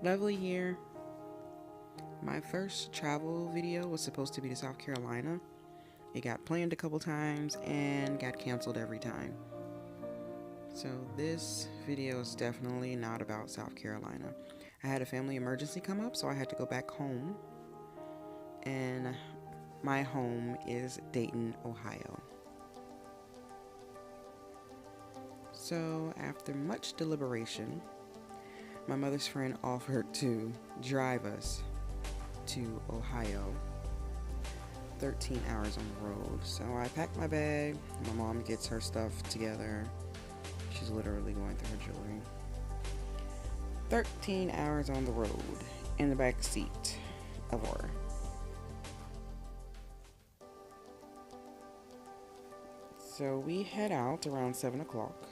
Lovely here. My first travel video was supposed to be to South Carolina. It got planned a couple times and got canceled every time. So this video is definitely not about South Carolina. I had a family emergency come up, so I had to go back home. And my home is Dayton, Ohio. So after much deliberation, my mother's friend offered to drive us to Ohio, 13 hours on the road. So I packed my bag, my mom gets her stuff together. She's literally going through her jewelry. 13 hours on the road in the back seat of her. So we head out around 7 o'clock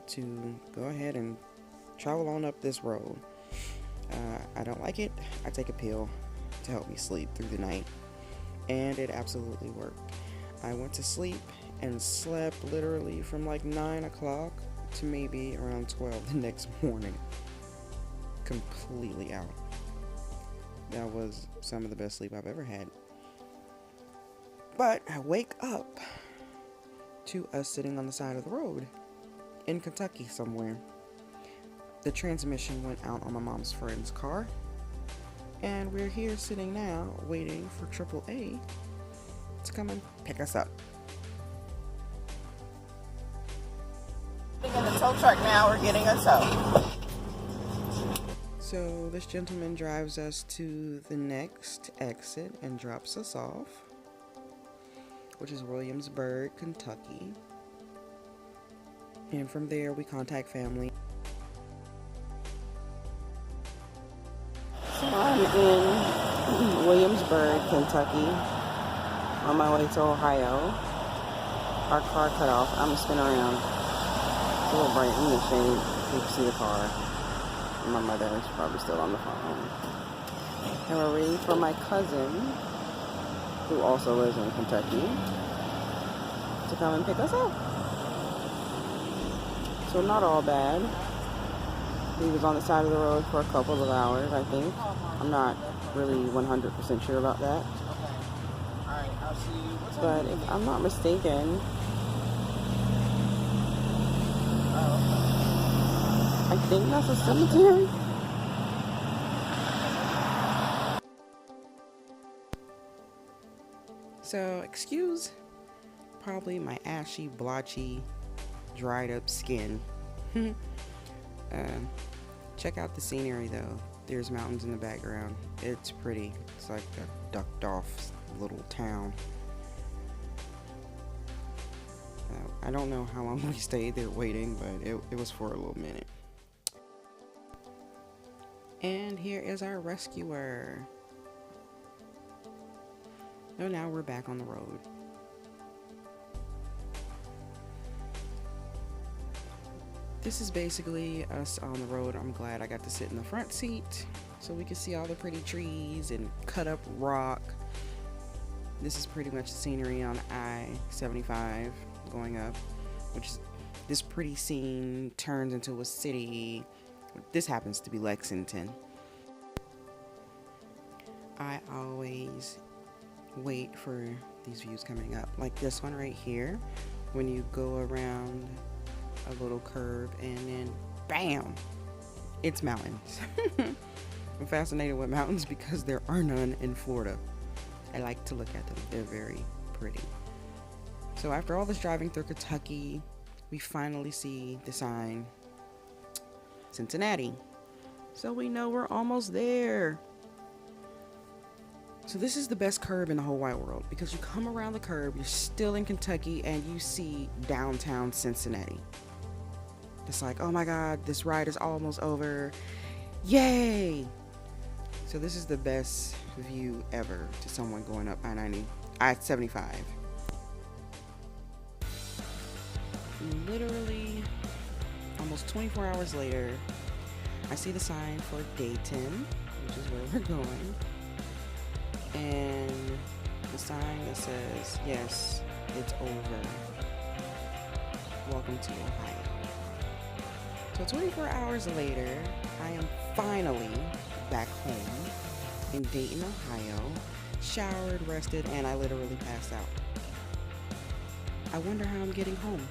to go ahead and travel on up this road. I don't like it. I take a pill to help me sleep through the night, and it absolutely worked. I went to sleep and slept literally from like 9 o'clock to maybe around 12 the next morning. Completely out. That was some of the best sleep I've ever had. But I wake up to us sitting on the side of the road in Kentucky somewhere. The transmission went out on my mom's friend's car, and we're here sitting now waiting for AAA to come and pick us up. In the tow truck now, we're getting a tow. So this gentleman drives us to the next exit and drops us off, which is Williamsburg, Kentucky. And from there we contact family. So I'm in Williamsburg, Kentucky, on my way to Ohio. Our car cut off. I'm gonna spin around. It's a little bright in the shade. You can see the car. My mother is probably still on the phone. And we're waiting for my cousin, who also lives in Kentucky, to come and pick us up. So not all bad. He was on the side of the road for a couple of hours, I think. I'm not really 100% sure about that. But if I'm not mistaken, I think that's a cemetery. So, excuse probably my ashy, blotchy, dried up skin. Check out the scenery though. There's mountains in the background. It's pretty. It's like a ducked off little town. I don't know how long we stayed there waiting, but it was for a little minute. And here is our rescuer. So now we're back on the road. This is basically us on the road. I'm glad I got to sit in the front seat so we can see all the pretty trees and cut up rock. This is pretty much the scenery on I-75 going up, which is this pretty scene turns into a city. This happens to be Lexington. I always wait for these views coming up, like this one right here, when you go around a little curve and then bam, it's mountains. I'm fascinated with mountains because there are none in Florida. I like to look at them. They're very pretty. So after all this driving through Kentucky, we finally see the sign Cincinnati. So we know we're almost there. So this is the best curve in the whole wide world because you come around the curve, you're still in Kentucky, and you see downtown Cincinnati. It's like, oh my God, this ride is almost over. Yay! So this is the best view ever to someone going up I-75. Literally, almost 24 hours later, I see the sign for Dayton, which is where we're going. And the sign that says, yes, it's over. Welcome to Ohio. So 24 hours later, I am finally back home in Dayton, Ohio, showered, rested, and I literally passed out. I wonder how I'm getting home.